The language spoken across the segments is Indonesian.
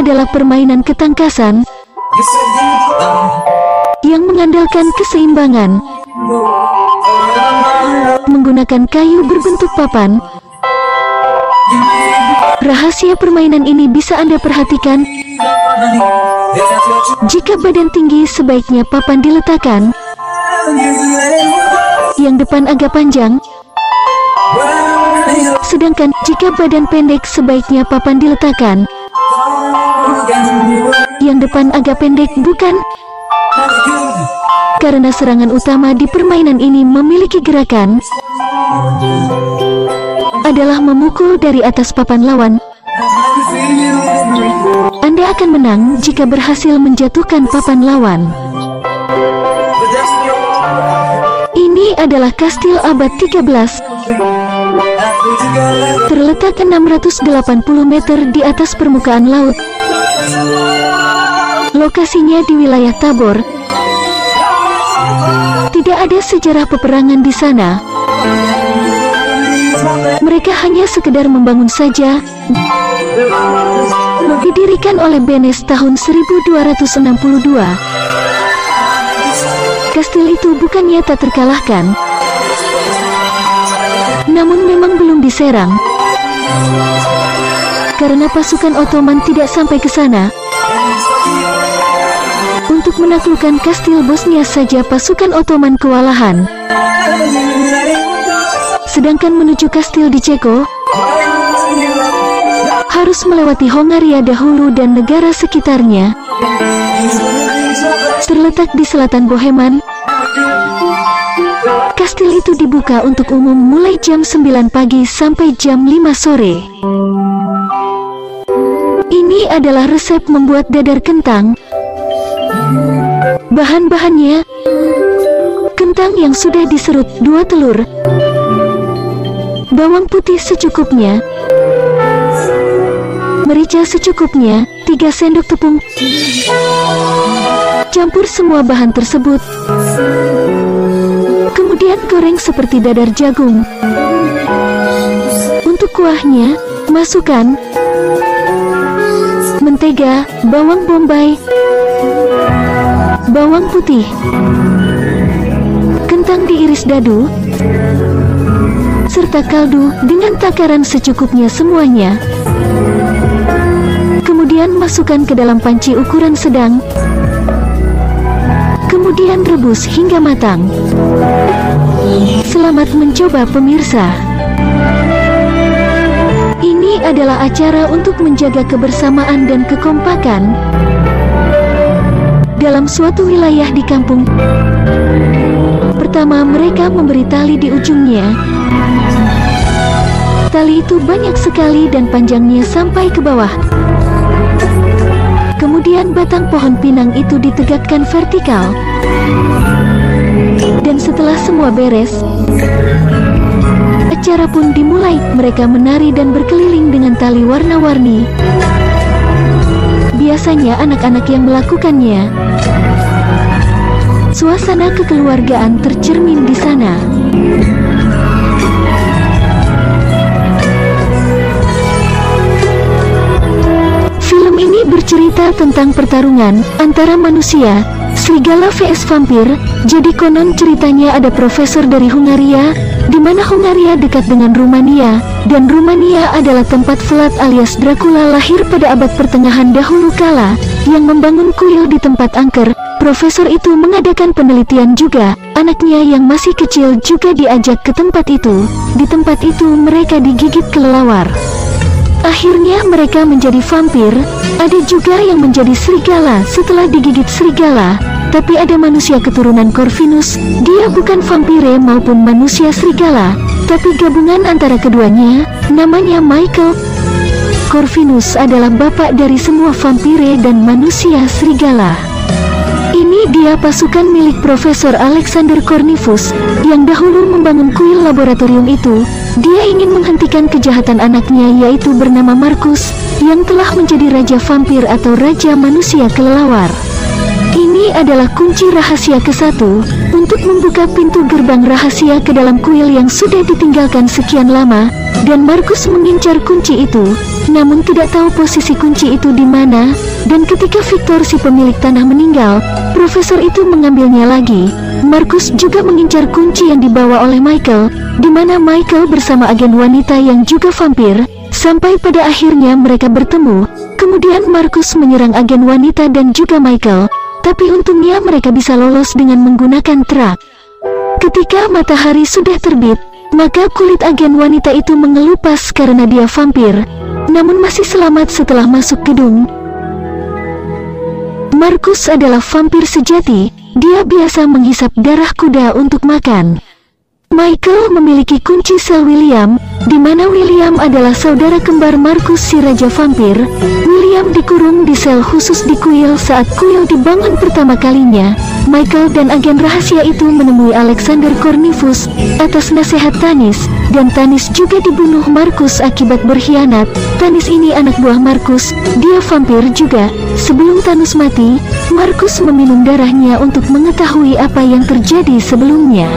adalah permainan ketangkasan yang mengandalkan keseimbangan. Menggunakan kayu berbentuk papan. Rahasia permainan ini bisa Anda perhatikan. Jika badan tinggi, sebaiknya papan diletakkan yang depan agak panjang. Sedangkan jika badan pendek, sebaiknya papan diletakkan yang depan agak pendek, bukan? Karena serangan utama di permainan ini memiliki gerakan adalah memukul dari atas papan lawan. Anda akan menang jika berhasil menjatuhkan papan lawan. Ini adalah kastil abad 13. Terletak 680 meter di atas permukaan laut. Lokasinya di wilayah Tabor. Tidak ada sejarah peperangan di sana. Mereka hanya sekedar membangun saja. Didirikan oleh Benes tahun 1262. Kastil itu bukannya tak terkalahkan, namun memang belum diserang karena pasukan Ottoman tidak sampai ke sana. Untuk menaklukkan kastil Bosnia saja pasukan Ottoman kewalahan. Sedangkan menuju kastil di Ceko harus melewati Hongaria dahulu dan negara sekitarnya. Terletak di selatan Boheman. Kastil itu dibuka untuk umum mulai jam 9 pagi sampai jam 5 sore. Ini adalah resep membuat dadar kentang. Bahan-bahannya: kentang yang sudah diserut 2 telur, bawang putih secukupnya, merica secukupnya, 3 sendok tepung. Campur semua bahan tersebut, kemudian goreng seperti dadar jagung. Untuk kuahnya, masukkan mentega, bawang bombay, bawang putih, kentang diiris dadu, serta kaldu dengan takaran secukupnya semuanya. Kemudian masukkan ke dalam panci ukuran sedang. Kemudian rebus hingga matang. Selamat mencoba pemirsa. Ini adalah acara untuk menjaga kebersamaan dan kekompakan dalam suatu wilayah di kampung. Pertama, mereka memberi tali di ujungnya. Tali itu banyak sekali dan panjangnya sampai ke bawah. Kemudian batang pohon pinang itu ditegakkan vertikal. Dan setelah semua beres, acara pun dimulai. Mereka menari dan berkeliling dengan tali warna-warni. Biasanya anak-anak yang melakukannya. Suasana kekeluargaan tercermin di sana. Film ini bercerita tentang pertarungan antara manusia, serigala vs vampir. Jadi konon ceritanya ada profesor dari Hungaria, di mana Hungaria dekat dengan Rumania, dan Rumania adalah tempat Vlad alias Dracula lahir pada abad pertengahan dahulu kala, yang membangun kuil di tempat angker. Profesor itu mengadakan penelitian juga. Anaknya yang masih kecil juga diajak ke tempat itu. Di tempat itu mereka digigit kelelawar. Akhirnya mereka menjadi vampir. Ada juga yang menjadi serigala setelah digigit serigala. Tapi ada manusia keturunan Corvinus. Dia bukan vampire maupun manusia serigala, tapi gabungan antara keduanya. Namanya Michael. Corvinus adalah bapak dari semua vampire dan manusia serigala. Ini dia pasukan milik Profesor Alexander Cornelius yang dahulu membangun kuil laboratorium itu. Dia ingin menghentikan kejahatan anaknya, yaitu bernama Markus, yang telah menjadi raja vampir atau raja manusia kelelawar. Ini Ini adalah kunci rahasia ke-1 untuk membuka pintu gerbang rahasia ke dalam kuil yang sudah ditinggalkan sekian lama, dan Markus mengincar kunci itu, namun tidak tahu posisi kunci itu di mana, dan ketika Victor si pemilik tanah meninggal, profesor itu mengambilnya lagi. Markus juga mengincar kunci yang dibawa oleh Michael, di mana Michael bersama agen wanita yang juga vampir, sampai pada akhirnya mereka bertemu. Kemudian Markus menyerang agen wanita dan juga Michael, tapi untungnya mereka bisa lolos dengan menggunakan truk. Ketika matahari sudah terbit, maka kulit agen wanita itu mengelupas karena dia vampir, namun masih selamat setelah masuk gedung. Markus adalah vampir sejati, dia biasa menghisap darah kuda untuk makan. Michael memiliki kunci sel William, di mana William adalah saudara kembar Markus si Raja Vampir. William dikurung di sel khusus di kuil saat kuil dibangun pertama kalinya. Michael dan agen rahasia itu menemui Alexander Cornelius atas nasihat Tanis, dan Tanis juga dibunuh Markus akibat berkhianat. Tanis ini anak buah Markus, dia vampir juga. Sebelum Tanis mati, Markus meminum darahnya untuk mengetahui apa yang terjadi sebelumnya.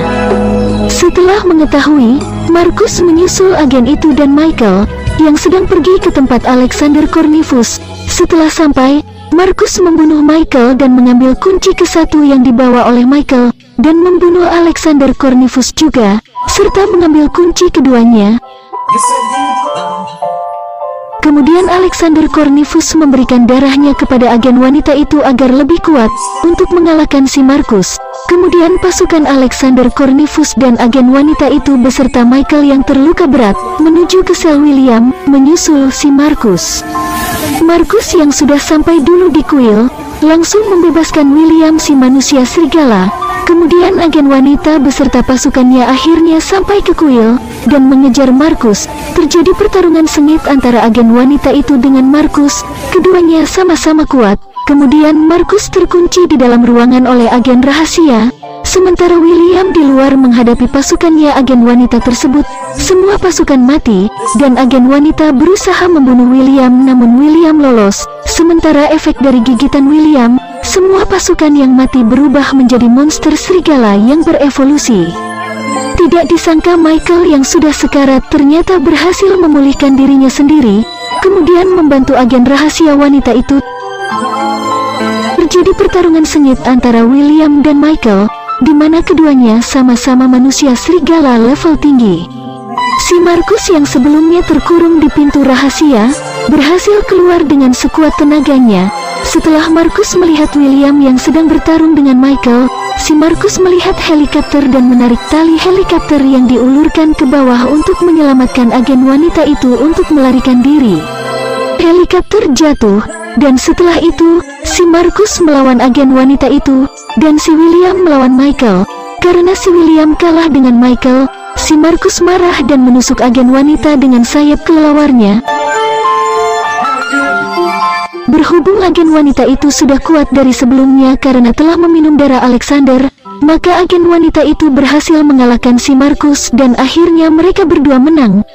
Setelah mengetahui, Markus menyusul agen itu dan Michael, yang sedang pergi ke tempat Alexander Cornelius. Setelah sampai, Markus membunuh Michael dan mengambil kunci ke-1 yang dibawa oleh Michael, dan membunuh Alexander Cornelius juga, serta mengambil kunci keduanya. Kemudian Alexander Cornelius memberikan darahnya kepada agen wanita itu agar lebih kuat untuk mengalahkan si Markus. Kemudian pasukan Alexander Cornelius dan agen wanita itu beserta Michael yang terluka berat menuju ke sel William, menyusul si Markus. Markus yang sudah sampai dulu di kuil, langsung membebaskan William si manusia serigala. Kemudian agen wanita beserta pasukannya akhirnya sampai ke kuil dan mengejar Markus. Terjadi pertarungan sengit antara agen wanita itu dengan Markus. Keduanya sama-sama kuat. Kemudian Markus terkunci di dalam ruangan oleh agen rahasia, sementara William di luar menghadapi pasukannya agen wanita tersebut. Semua pasukan mati, dan agen wanita berusaha membunuh William, namun William lolos. Sementara efek dari gigitan William, semua pasukan yang mati berubah menjadi monster serigala yang berevolusi. Tidak disangka Michael yang sudah sekarat ternyata berhasil memulihkan dirinya sendiri, kemudian membantu agen rahasia wanita itu. Terjadi pertarungan sengit antara William dan Michael, di mana keduanya sama-sama manusia serigala level tinggi. Si Markus yang sebelumnya terkurung di pintu rahasia, berhasil keluar dengan sekuat tenaganya. Setelah Markus melihat William yang sedang bertarung dengan Michael, si Markus melihat helikopter dan menarik tali helikopter yang diulurkan ke bawah untuk menyelamatkan agen wanita itu untuk melarikan diri. Helikopter jatuh, dan setelah itu, si Markus melawan agen wanita itu, dan si William melawan Michael. Karena si William kalah dengan Michael, si Markus marah dan menusuk agen wanita dengan sayap kelelawarnya. Berhubung agen wanita itu sudah kuat dari sebelumnya karena telah meminum darah Alexander, maka agen wanita itu berhasil mengalahkan si Markus dan akhirnya mereka berdua menang.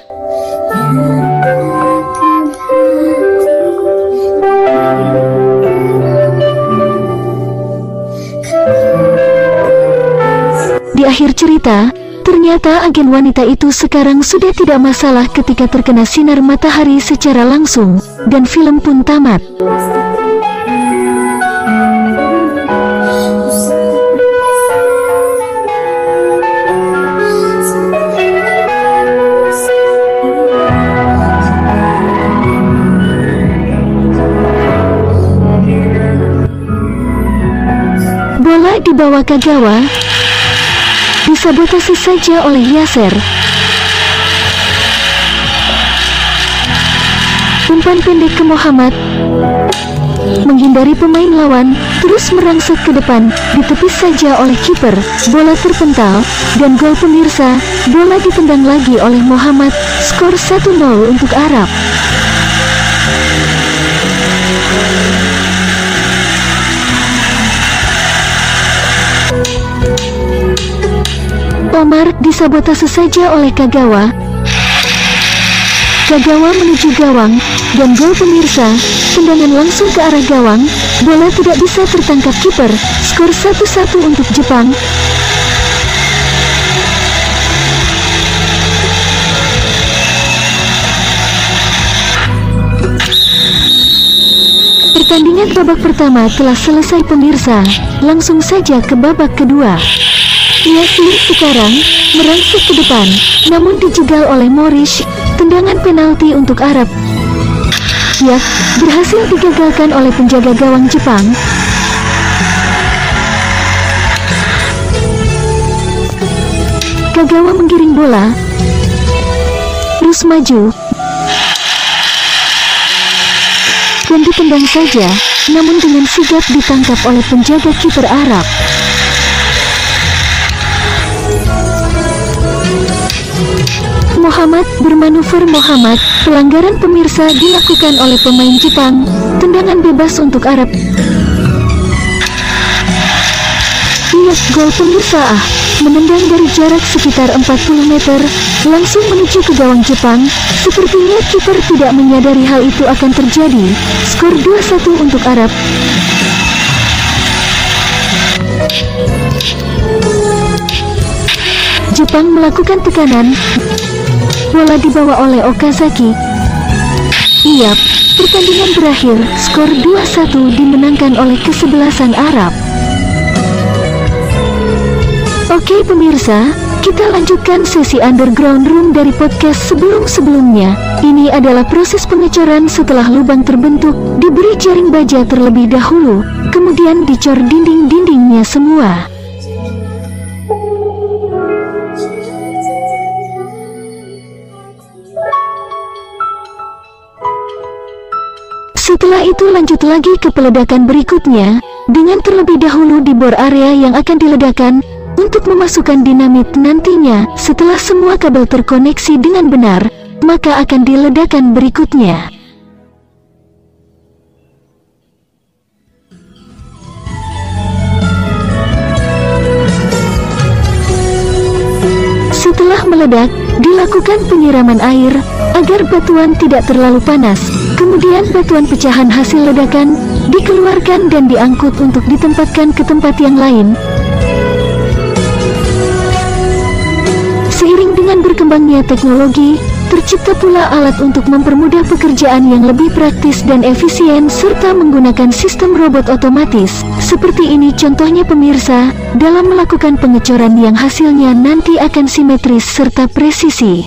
Di akhir cerita, ternyata agen wanita itu sekarang sudah tidak masalah ketika terkena sinar matahari secara langsung, dan film pun tamat. Bola dibawa Kagawa, disabotase saja oleh Yasser. Umpan pendek ke Muhammad, menghindari pemain lawan, terus merangsek ke depan, ditepis saja oleh kiper. Bola terpental, dan gol pemirsa. Bola ditendang lagi oleh Muhammad. Skor 1-0 untuk Arab. Omar disabotase saja oleh Kagawa. Kagawa menuju gawang, dan gol pemirsa, tendangan langsung ke arah gawang, bola tidak bisa tertangkap kiper, skor 1-1 untuk Jepang. Pertandingan babak pertama telah selesai pemirsa, langsung saja ke babak kedua. Yasir sekarang merangsek ke depan, namun dijegal oleh Morish. Tendangan penalti untuk Arab. Ya, berhasil digagalkan oleh penjaga gawang Jepang. Kagawa menggiring bola, terus maju, dan ditendang saja, namun dengan sigap ditangkap oleh penjaga kiper Arab. Muhammad bermanuver. Pelanggaran pemirsa dilakukan oleh pemain Jepang. Tendangan bebas untuk Arab. Lihat gol pemirsa, menendang dari jarak sekitar 40 meter, langsung menuju ke gawang Jepang. Sepertinya kiper tidak menyadari hal itu akan terjadi. Skor 2-1 untuk Arab. Jepang melakukan tekanan. Bola dibawa oleh Okazaki. Iya, pertandingan berakhir, skor 2-1 dimenangkan oleh kesebelasan Arab. Oke pemirsa, kita lanjutkan sesi underground room dari podcast sebelum-sebelumnya. Ini adalah proses pengecoran setelah lubang terbentuk, diberi jaring baja terlebih dahulu, kemudian dicor dinding-dindingnya semua. Setelah itu lanjut lagi ke peledakan berikutnya, dengan terlebih dahulu dibor area yang akan diledakkan, untuk memasukkan dinamit nantinya. Setelah semua kabel terkoneksi dengan benar, maka akan diledakkan berikutnya. Setelah meledak, dilakukan penyiraman air, agar batuan tidak terlalu panas. Kemudian batuan pecahan hasil ledakan dikeluarkan dan diangkut untuk ditempatkan ke tempat yang lain. Seiring dengan berkembangnya teknologi, tercipta pula alat untuk mempermudah pekerjaan yang lebih praktis dan efisien serta menggunakan sistem robot otomatis. Seperti ini contohnya pemirsa, dalam melakukan pengecoran yang hasilnya nanti akan simetris serta presisi.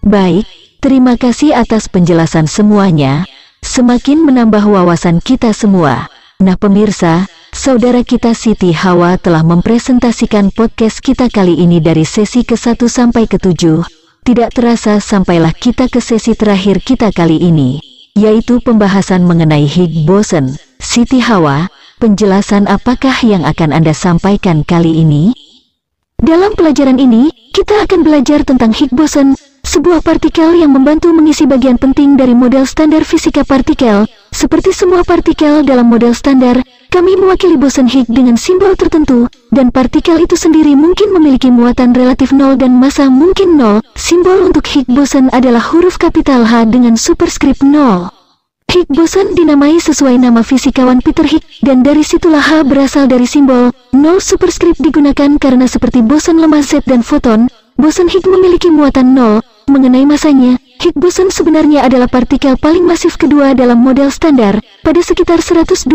Baik, terima kasih atas penjelasan semuanya. Semakin menambah wawasan kita semua. Nah pemirsa, saudara kita Siti Hawa telah mempresentasikan podcast kita kali ini dari sesi ke-1 sampai ke-7. Tidak terasa sampailah kita ke sesi terakhir kita kali ini, yaitu pembahasan mengenai Higgs boson. Siti Hawa, penjelasan apakah yang akan Anda sampaikan kali ini? Dalam pelajaran ini, kita akan belajar tentang Higgs boson, sebuah partikel yang membantu mengisi bagian penting dari model standar fisika partikel. Seperti semua partikel dalam model standar, kami mewakili boson Higgs dengan simbol tertentu, dan partikel itu sendiri mungkin memiliki muatan relatif 0 dan massa mungkin 0. Simbol untuk Higgs boson adalah huruf kapital H dengan superskrip 0. Higgs boson dinamai sesuai nama fisikawan Peter Higgs, dan dari situlah H berasal dari simbol 0. Superskrip digunakan karena seperti boson lemah Z dan foton, boson Higgs memiliki muatan 0. Mengenai masanya, Higgs boson sebenarnya adalah partikel paling masif kedua dalam model standar, pada sekitar 125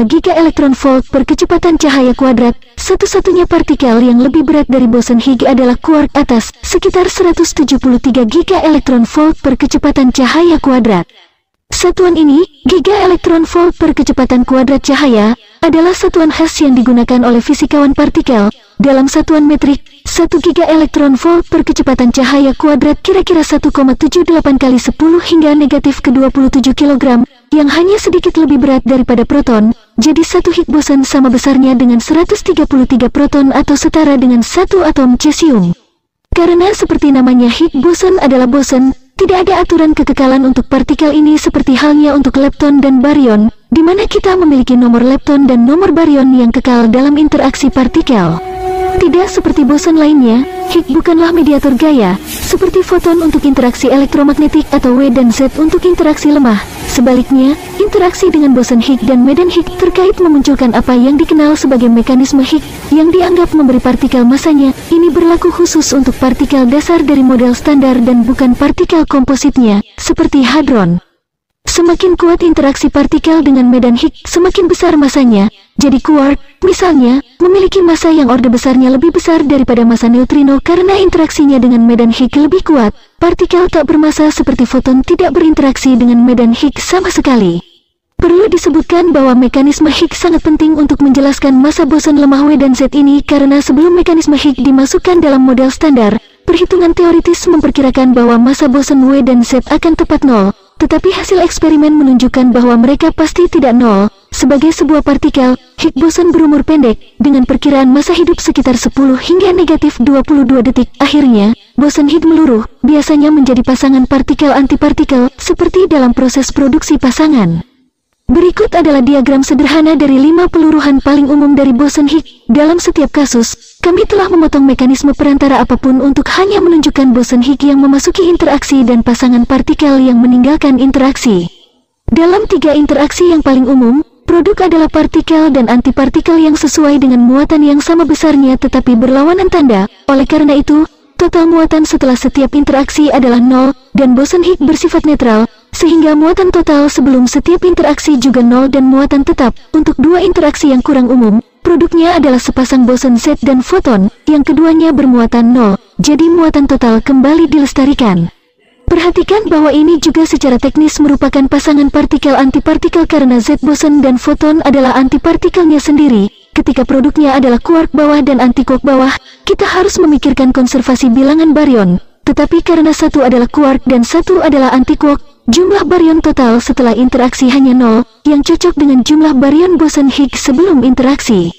gigaelektronvolt per kecepatan cahaya kuadrat. Satu-satunya partikel yang lebih berat dari boson Higgs adalah quark atas, sekitar 173 gigaelektronvolt per kecepatan cahaya kuadrat. Satuan ini, gigaelektronvolt per kecepatan kuadrat cahaya, adalah satuan khas yang digunakan oleh fisikawan partikel. Dalam satuan metrik, 1 gigaelektronvolt per kecepatan cahaya kuadrat kira-kira 1,78 kali 10 hingga negatif ke-27 kg, yang hanya sedikit lebih berat daripada proton. Jadi satu Higgs boson sama besarnya dengan 133 proton atau setara dengan satu atom cesium. Karena seperti namanya Higgs boson adalah boson, tidak ada aturan kekekalan untuk partikel ini seperti halnya untuk lepton dan baryon, di mana kita memiliki nomor lepton dan nomor baryon yang kekal dalam interaksi partikel. Tidak seperti boson lainnya, Higgs bukanlah mediator gaya, seperti foton untuk interaksi elektromagnetik atau W dan Z untuk interaksi lemah. Sebaliknya, interaksi dengan boson Higgs dan medan Higgs terkait memunculkan apa yang dikenal sebagai mekanisme Higgs, yang dianggap memberi partikel masanya. Ini berlaku khusus untuk partikel dasar dari model standar dan bukan partikel kompositnya, seperti hadron. Semakin kuat interaksi partikel dengan medan Higgs, semakin besar masanya. Jadi quark, misalnya, memiliki massa yang orde besarnya lebih besar daripada massa neutrino karena interaksinya dengan medan Higgs lebih kuat. Partikel tak bermassa seperti foton tidak berinteraksi dengan medan Higgs sama sekali. Perlu disebutkan bahwa mekanisme Higgs sangat penting untuk menjelaskan massa boson lemah W dan Z ini karena sebelum mekanisme Higgs dimasukkan dalam model standar, perhitungan teoritis memperkirakan bahwa massa boson W dan Z akan tepat nol. Tetapi hasil eksperimen menunjukkan bahwa mereka pasti tidak nol. Sebagai sebuah partikel, Higgs boson berumur pendek, dengan perkiraan masa hidup sekitar 10 hingga negatif 22 detik. Akhirnya, boson Higgs meluruh, biasanya menjadi pasangan partikel-antipartikel, seperti dalam proses produksi pasangan. Berikut adalah diagram sederhana dari 5 peluruhan paling umum dari boson Higgs. Dalam setiap kasus, kami telah memotong mekanisme perantara apapun untuk hanya menunjukkan boson Higgs yang memasuki interaksi dan pasangan partikel yang meninggalkan interaksi. Dalam 3 interaksi yang paling umum, produk adalah partikel dan antipartikel yang sesuai dengan muatan yang sama besarnya tetapi berlawanan tanda. Oleh karena itu, total muatan setelah setiap interaksi adalah nol, dan boson Higgs bersifat netral, sehingga muatan total sebelum setiap interaksi juga nol dan muatan tetap. Untuk 2 interaksi yang kurang umum, produknya adalah sepasang boson Z dan foton, yang keduanya bermuatan nol, jadi muatan total kembali dilestarikan. Perhatikan bahwa ini juga secara teknis merupakan pasangan partikel-antipartikel karena Z boson dan foton adalah antipartikelnya sendiri. Ketika produknya adalah quark bawah dan anti-quark bawah, kita harus memikirkan konservasi bilangan baryon. Tetapi karena satu adalah quark dan satu adalah anti-quark, jumlah baryon total setelah interaksi hanya nol, yang cocok dengan jumlah baryon boson Higgs sebelum interaksi.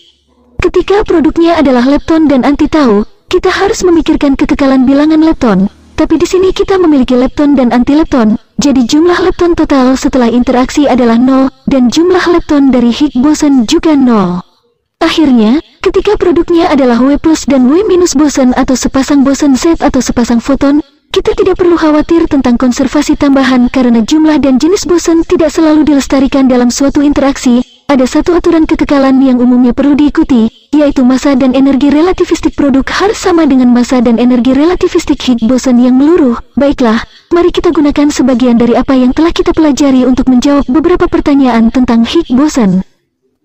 Ketika produknya adalah lepton dan anti-tau, kita harus memikirkan kekekalan bilangan lepton. Tapi di sini kita memiliki lepton dan anti-lepton, jadi jumlah lepton total setelah interaksi adalah nol, dan jumlah lepton dari Higgs boson juga nol. Akhirnya, ketika produknya adalah W plus dan W minus boson atau sepasang boson Z atau sepasang foton, kita tidak perlu khawatir tentang konservasi tambahan karena jumlah dan jenis boson tidak selalu dilestarikan dalam suatu interaksi. Ada satu aturan kekekalan yang umumnya perlu diikuti, yaitu massa dan energi relativistik produk harus sama dengan massa dan energi relativistik Higgs boson yang meluruh. Baiklah, mari kita gunakan sebagian dari apa yang telah kita pelajari untuk menjawab beberapa pertanyaan tentang Higgs boson.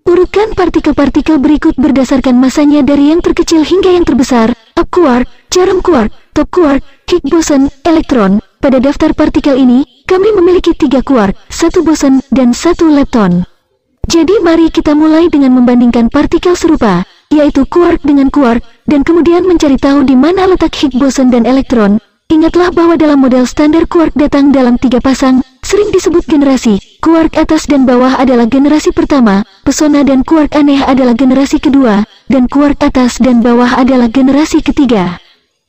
Urutkan partikel-partikel berikut berdasarkan masanya dari yang terkecil hingga yang terbesar: up quark, jarum quark, top quark, Higgs boson, elektron. Pada daftar partikel ini, kami memiliki 3 quark, 1 boson, dan 1 lepton. Jadi mari kita mulai dengan membandingkan partikel serupa, yaitu quark dengan quark, dan kemudian mencari tahu di mana letak Higgs boson dan elektron. Ingatlah bahwa dalam model standar quark datang dalam 3 pasang, sering disebut generasi. Quark atas dan bawah adalah generasi pertama, pesona dan quark aneh adalah generasi kedua, dan quark atas dan bawah adalah generasi ketiga.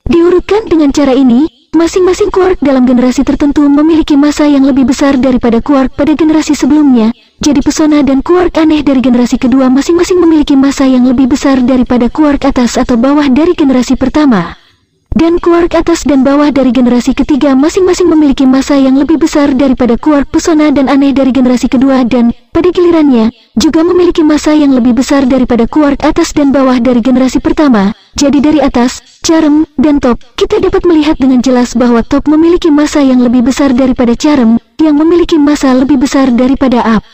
Diurutkan dengan cara ini, masing-masing quark dalam generasi tertentu memiliki massa yang lebih besar daripada quark pada generasi sebelumnya. Jadi pesona dan quark aneh dari generasi kedua masing-masing memiliki massa yang lebih besar daripada quark atas atau bawah dari generasi pertama. Dan quark atas dan bawah dari generasi ketiga masing-masing memiliki massa yang lebih besar daripada quark pesona dan aneh dari generasi kedua dan, pada gilirannya, juga memiliki massa yang lebih besar daripada quark atas dan bawah dari generasi pertama. Jadi dari atas, charm, dan top, kita dapat melihat dengan jelas bahwa top memiliki massa yang lebih besar daripada charm, yang memiliki massa lebih besar daripada up.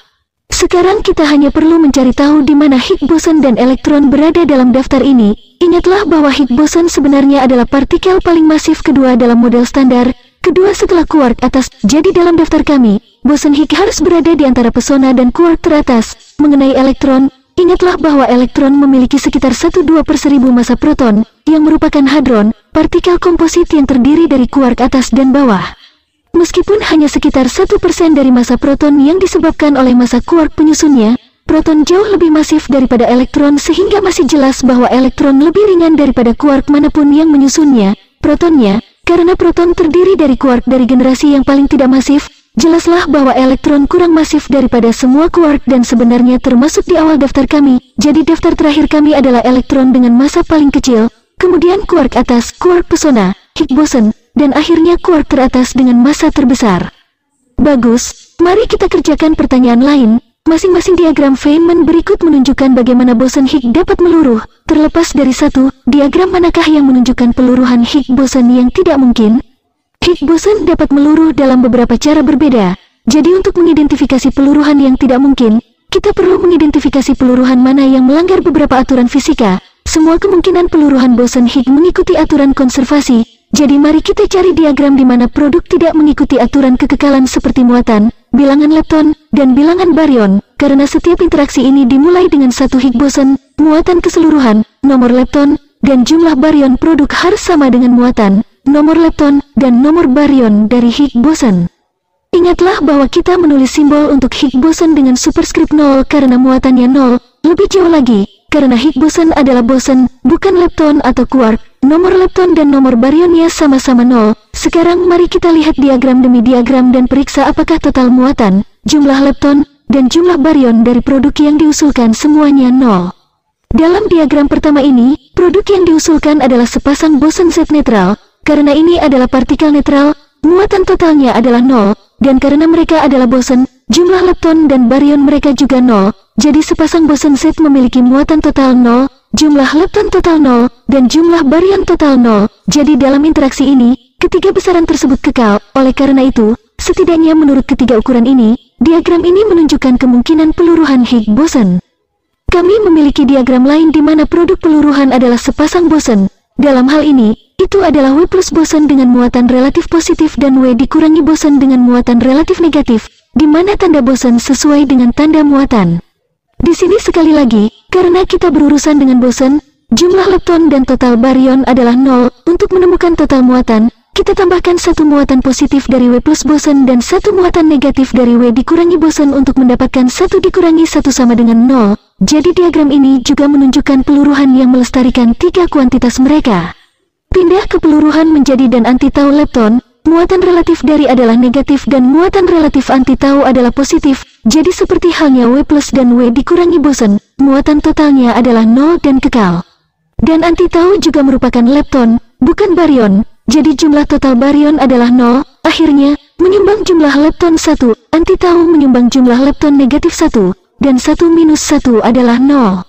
Sekarang kita hanya perlu mencari tahu di mana Higgs boson dan elektron berada dalam daftar ini. Ingatlah bahwa Higgs boson sebenarnya adalah partikel paling masif kedua dalam model standar, kedua setelah quark atas. Jadi dalam daftar kami, boson Higgs harus berada di antara pesona dan quark teratas. Mengenai elektron, ingatlah bahwa elektron memiliki sekitar 1/2 per 1000 massa proton, yang merupakan hadron, partikel komposit yang terdiri dari quark atas dan bawah. Meskipun hanya sekitar 1% dari massa proton yang disebabkan oleh massa quark penyusunnya, proton jauh lebih masif daripada elektron sehingga masih jelas bahwa elektron lebih ringan daripada quark manapun yang menyusunnya, protonnya, karena proton terdiri dari quark dari generasi yang paling tidak masif. Jelaslah bahwa elektron kurang masif daripada semua quark dan sebenarnya termasuk di awal daftar kami. Jadi daftar terakhir kami adalah elektron dengan massa paling kecil, kemudian quark atas, quark pesona, Higgs boson, dan akhirnya quark teratas dengan massa terbesar. Bagus, mari kita kerjakan pertanyaan lain. Masing-masing diagram Feynman berikut menunjukkan bagaimana boson Higgs dapat meluruh. Terlepas dari satu, diagram manakah yang menunjukkan peluruhan Higgs boson yang tidak mungkin? Higgs boson dapat meluruh dalam beberapa cara berbeda. Jadi untuk mengidentifikasi peluruhan yang tidak mungkin, kita perlu mengidentifikasi peluruhan mana yang melanggar beberapa aturan fisika. Semua kemungkinan peluruhan boson Higgs mengikuti aturan konservasi. Jadi mari kita cari diagram di mana produk tidak mengikuti aturan kekekalan seperti muatan, bilangan lepton, dan bilangan baryon. Karena setiap interaksi ini dimulai dengan satu Higgs boson, muatan keseluruhan, nomor lepton, dan jumlah baryon produk harus sama dengan muatan, nomor lepton, dan nomor baryon dari Higgs boson. Ingatlah bahwa kita menulis simbol untuk Higgs boson dengan superskrip 0 karena muatannya 0. Lebih jauh lagi, karena Higgs boson adalah boson, bukan lepton atau quark, nomor lepton dan nomor baryonnya sama-sama 0. Sekarang mari kita lihat diagram demi diagram dan periksa apakah total muatan, jumlah lepton, dan jumlah baryon dari produk yang diusulkan semuanya 0. Dalam diagram pertama ini, produk yang diusulkan adalah sepasang boson Z netral. Karena ini adalah partikel netral, muatan totalnya adalah 0, dan karena mereka adalah boson, jumlah lepton dan baryon mereka juga 0, jadi sepasang boson Z memiliki muatan total 0, jumlah lepton total 0, dan jumlah baryon total 0, jadi dalam interaksi ini, ketiga besaran tersebut kekal. Oleh karena itu, setidaknya menurut ketiga ukuran ini, diagram ini menunjukkan kemungkinan peluruhan Higgs boson. Kami memiliki diagram lain di mana produk peluruhan adalah sepasang boson. Dalam hal ini, itu adalah W plus boson dengan muatan relatif positif dan W dikurangi boson dengan muatan relatif negatif, di mana tanda boson sesuai dengan tanda muatan. Di sini sekali lagi, karena kita berurusan dengan boson, jumlah lepton dan total baryon adalah 0. Untuk menemukan total muatan, kita tambahkan satu muatan positif dari W plus boson dan satu muatan negatif dari W dikurangi boson untuk mendapatkan 1 dikurangi 1 sama dengan 0. Jadi diagram ini juga menunjukkan peluruhan yang melestarikan tiga kuantitas mereka. Pindah ke peluruhan menjadi dan anti-tau lepton, muatan relatif dari adalah negatif dan muatan relatif anti-tau adalah positif, jadi seperti halnya W plus dan W dikurangi boson, muatan totalnya adalah 0 dan kekal. Dan anti-tau juga merupakan lepton, bukan baryon, jadi jumlah total baryon adalah 0, akhirnya, menyumbang jumlah lepton 1, anti-tau menyumbang jumlah lepton negatif 1, dan 1 minus 1 adalah 0.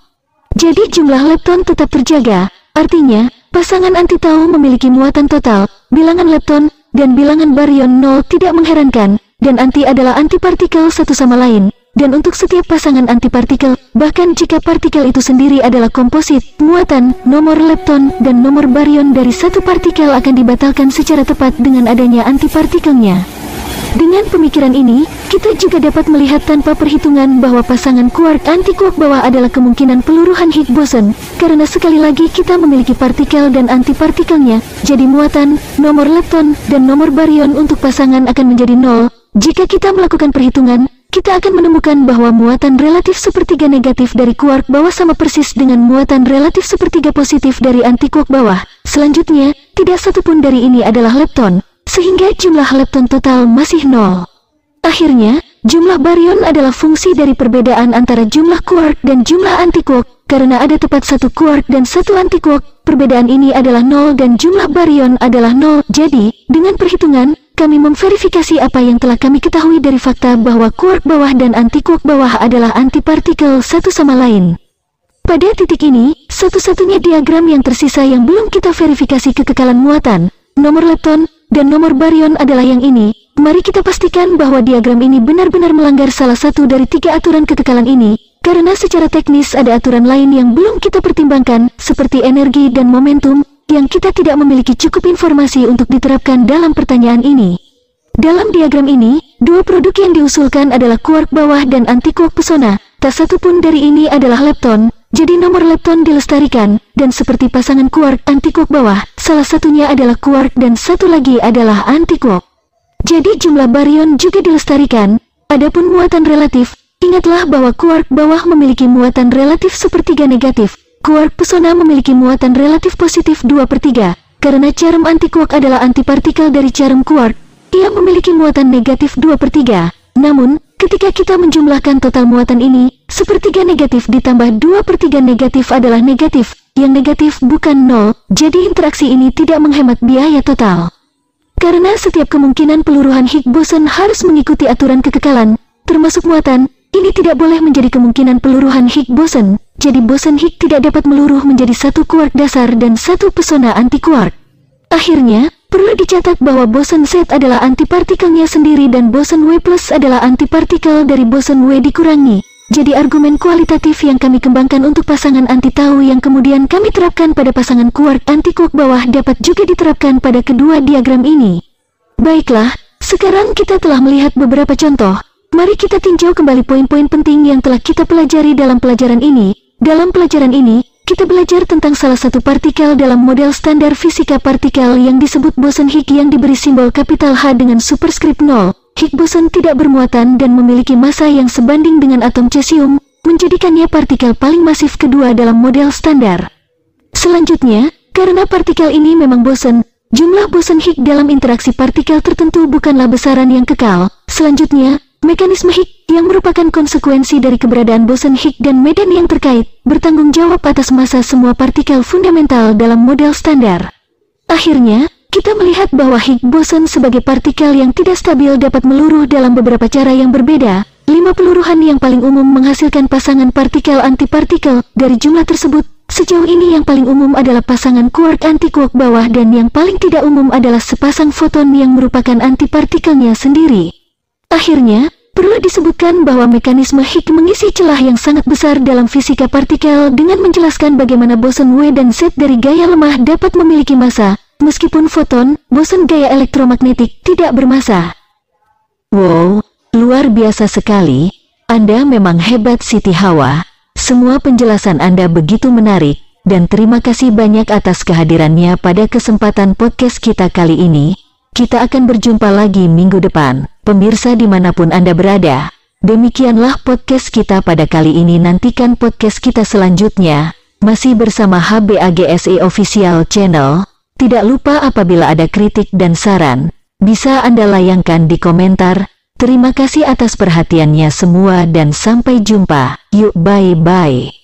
Jadi jumlah lepton tetap terjaga, artinya, pasangan anti-tau memiliki muatan total, bilangan lepton, dan bilangan baryon 0 tidak mengherankan, dan anti adalah antipartikel satu sama lain, dan untuk setiap pasangan antipartikel, bahkan jika partikel itu sendiri adalah komposit, muatan, nomor lepton, dan nomor baryon dari satu partikel akan dibatalkan secara tepat dengan adanya antipartikelnya. Dengan pemikiran ini, kita juga dapat melihat tanpa perhitungan bahwa pasangan quark anti-quark bawah adalah kemungkinan peluruhan Higgs boson, karena sekali lagi kita memiliki partikel dan antipartikelnya, jadi muatan, nomor lepton, dan nomor baryon untuk pasangan akan menjadi 0. Jika kita melakukan perhitungan, kita akan menemukan bahwa muatan relatif sepertiga negatif dari quark bawah sama persis dengan muatan relatif sepertiga positif dari anti-quark bawah. Selanjutnya, tidak satupun dari ini adalah lepton, sehingga jumlah lepton total masih 0. Akhirnya, jumlah baryon adalah fungsi dari perbedaan antara jumlah quark dan jumlah anti-quark. Karena ada tepat satu quark dan satu anti-quark, perbedaan ini adalah 0 dan jumlah baryon adalah 0. Jadi, dengan perhitungan, kami memverifikasi apa yang telah kami ketahui dari fakta bahwa quark bawah dan anti-quark bawah adalah antipartikel satu sama lain. Pada titik ini, satu-satunya diagram yang tersisa yang belum kita verifikasi kekekalan muatan, nomor lepton, dan nomor baryon adalah yang ini. Mari kita pastikan bahwa diagram ini benar-benar melanggar salah satu dari tiga aturan kekekalan ini, karena secara teknis ada aturan lain yang belum kita pertimbangkan, seperti energi dan momentum, yang kita tidak memiliki cukup informasi untuk diterapkan dalam pertanyaan ini. Dalam diagram ini, dua produk yang diusulkan adalah quark bawah dan anti-quark pesona. Tak satu pun dari ini adalah lepton, jadi nomor lepton dilestarikan, dan seperti pasangan quark anti-quark bawah, salah satunya adalah quark dan satu lagi adalah anti-quark. Jadi jumlah baryon juga dilestarikan. Adapun muatan relatif, ingatlah bahwa quark bawah memiliki muatan relatif sepertiga negatif. Quark pesona memiliki muatan relatif positif 2/3, karena charm anti-quark adalah antipartikel dari charm quark. ia memiliki muatan negatif 2/3. Namun, ketika kita menjumlahkan total muatan ini, sepertiga negatif ditambah 2/3 negatif adalah negatif. Yang negatif bukan nol, jadi interaksi ini tidak menghemat biaya total. Karena setiap kemungkinan peluruhan Higgs boson harus mengikuti aturan kekekalan, termasuk muatan, ini tidak boleh menjadi kemungkinan peluruhan Higgs boson. Jadi boson Higgs tidak dapat meluruh menjadi satu quark dasar dan satu pesona anti-quark. Akhirnya, perlu dicatat bahwa boson Z adalah antipartikelnya sendiri dan boson W plus adalah antipartikel dari boson W dikurangi. Jadi argumen kualitatif yang kami kembangkan untuk pasangan anti-tau yang kemudian kami terapkan pada pasangan quark anti-quark bawah dapat juga diterapkan pada kedua diagram ini. Baiklah, sekarang kita telah melihat beberapa contoh. Mari kita tinjau kembali poin-poin penting yang telah kita pelajari dalam pelajaran ini. Dalam pelajaran ini, kita belajar tentang salah satu partikel dalam model standar fisika partikel yang disebut boson Higgs yang diberi simbol kapital H dengan superskrip 0. Higgs boson tidak bermuatan dan memiliki massa yang sebanding dengan atom cesium, menjadikannya partikel paling masif kedua dalam model standar. Selanjutnya, karena partikel ini memang boson, jumlah boson Higgs dalam interaksi partikel tertentu bukanlah besaran yang kekal. Selanjutnya, mekanisme Higgs yang merupakan konsekuensi dari keberadaan boson Higgs dan medan yang terkait, bertanggung jawab atas massa semua partikel fundamental dalam model standar. Akhirnya, kita melihat bahwa Higgs boson sebagai partikel yang tidak stabil dapat meluruh dalam beberapa cara yang berbeda. 5 peluruhan yang paling umum menghasilkan pasangan partikel-antipartikel. Dari jumlah tersebut, sejauh ini yang paling umum adalah pasangan quark anti-quark bawah dan yang paling tidak umum adalah sepasang foton yang merupakan antipartikelnya sendiri. Akhirnya, perlu disebutkan bahwa mekanisme Higgs mengisi celah yang sangat besar dalam fisika partikel dengan menjelaskan bagaimana boson W dan Z dari gaya lemah dapat memiliki massa, meskipun foton, boson gaya elektromagnetik, tidak bermassa. Wow, luar biasa sekali. Anda memang hebat Siti Hawa. Semua penjelasan Anda begitu menarik, dan terima kasih banyak atas kehadirannya pada kesempatan podcast kita kali ini. Kita akan berjumpa lagi minggu depan. Pemirsa dimanapun Anda berada, demikianlah podcast kita pada kali ini. Nantikan podcast kita selanjutnya, masih bersama HBAGSI Official Channel. Tidak lupa apabila ada kritik dan saran, bisa Anda layangkan di komentar. Terima kasih atas perhatiannya semua dan sampai jumpa. Yuk bye-bye.